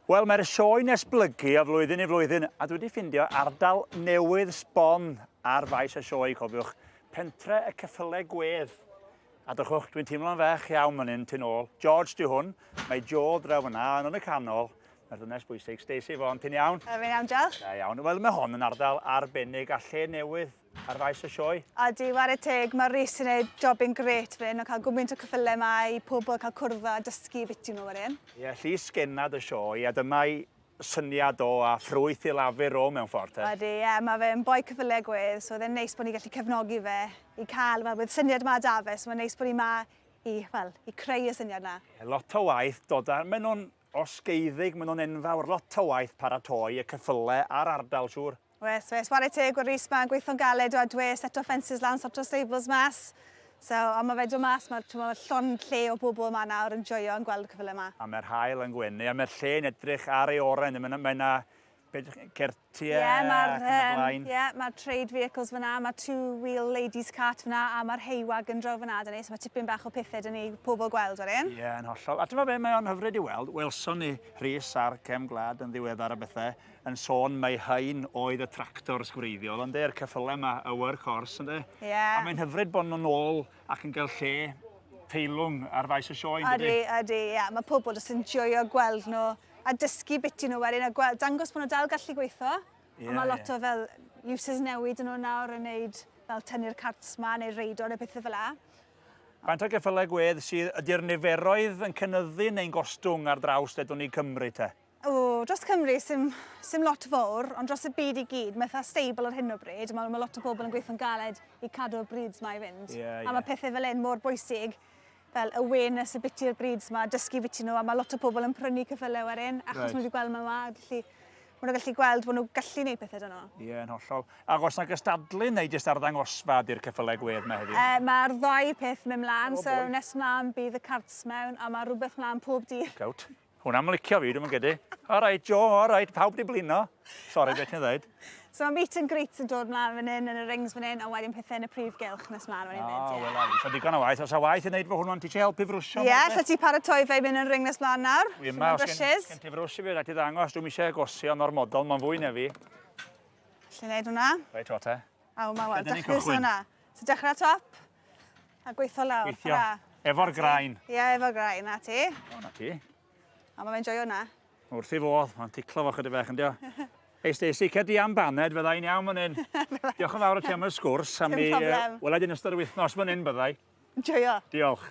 Wel, mae'r sioe'n esblygu o flwyddyn i flwyddyn, a dwi wedi ffindio ardal newydd sbon ar faes y sioe, cofiwch, Pentref Ceffylau Gwedd. A dychwch, dwi'n teimlo'n fech iawn man hyn tu nôl. George di hwn, mae Joe draw yna, yn y canol. Mae'r ddynes bwysig, Stacy Vaughan, ti'n iawn? Fi'n iawn, diolch. Iawn. Wel, mae hon yn ardal arbennig a lle newydd ar faes y sioe. A di war y teg, mae'r Rhys yn gwneud jobyn gret fan o cael gwmynt o ceffylau yma i pobl cael cwrdd a dysgu beth nhw fan hyn. Ie, llys gennad y sioe, a dyma'i syniad o a ffrwyth i lafur o mewn ffordd. Ydy, ie, mae fe'n boi ceffylau gwedd, so oedd e'n neis bod ni'n gallu cefnogi fe i cael, fel, bydd syniad yma da fe, so mae'n neis bod ni yma i creu y syniad yna. Lot o waith dod ar, maen nhw'n osgeiddig, maen nhw'n enfawr, lot o waith paratoi y ceffylau a'r ardal siŵr. Wes, war y teg o'r Rhys ma'n gweithio'n galed o adwe, set o fences lan, set o stables mas. So, ond mae fe do mas, mae llon lle o bobl yma nawr yn joio yn gweld y ceffylau yma. A mae'r hael yn gwenu, a mae'r lle'n edrych ar Aeron, mae yna certiau ac yn y blaen. Ie, mae'r trade vehicles fyna, mae'r two-wheel ladies cart fyna, a mae'r haywag yn draw fyna, so mae tipyn bach o pethau dyn ni pobl gweld o'r un. Ie, yn hollol. A dyma be mae o'n hyfryd i weld, welson ni Rhys a'r cem glad yn ddiweddar a bethau, yn sôn mai hain oedd y tractor sgwreiddiol, ond e'r ceffylau yma, y workhorse, ynddi? Ie. A mae'n hyfryd bod nhw'n ôl ac yn cael lle teilwng ar faes y sioe, ynddi? Ydy, ie. Mae pobl jyst yn joio gweld nhw a dysgu beth nhw wedyn a gweld, dangos bod nhw dal gallu gweithio. Ond mae lot o fel uses newid yn nhw nawr yn neud fel tynnu'r carts ma neu reidio neu bethau fel la. Faint o Ceffylau Gwedd sydd ydy'r niferoedd yn cynyddu neu'n gostwng ar draws dedwn ni Cymru te? O, dros Cymru, sim lot fawr, ond dros y byd i gyd, mae eitha stable ar hyn o bryd. Mae lot o bobl yn gweithio'n galed i cadw'r brids ma i fynd. A mae pethau fel un mor bwysig, fel awareness y biti'r brids ma, dysgu biti nhw, a mae lot o bobl yn prynu ceffylau wedyn, achos maen nhw wedi gweld yma, maen nhw'n gallu gweld bod nhw'n gallu gwneud pethau dyn nhw. Ie, yn hollol. Ac os yna gystadlu neu jyst arddangosfa di'r Ceffylau Gwedd yma heddiw? Mae'r ddau peth mewn mlaen, so nes mlaen bydd y carts mewn, a mae rhywbeth mlaen pob dydd. Gawt. Hwna'n licio fi, dwi'n mynd gyda. O reit, Joe, o reit, pawb di blino. Sori, beth ti'n dweud? So mae meet and greets yn dod mlaen fan hyn, yn y rings fan hyn, a wedyn pethau yn y prif gylch nes mlaen fan hyn fynd. O, wel, so digon o waith. Os a waith i wneud fo hwnnw, ti eisiau helpu frwsio? Ie, lle ti paratoi fe mynd yn ring nes mlaen nawr. Wi yma, os gen ti frwsio fi, rhaid i ddangos, dwi'n eisiau gosio yn ormodol, mae'n fwy na fi. Lle wneud hwnna? Reit, o te. A wel, dechrau hwnna. So dechrau top, a gweithio lawr. Gweithio, efo'r grain. Ie, efo'r grain, na ti. O, na ti. A mae'n joio hwnna. Wrth i fodd, mae'n ticlo fo chydig bach yn dio. Hei Stacy, cedi am baned, fyddai'n iawn fan hyn. Diolch yn fawr o ti am y sgwrs. Dim problem. Wela di'n ystod y wythnos fan hyn byddai. Joio. Diolch.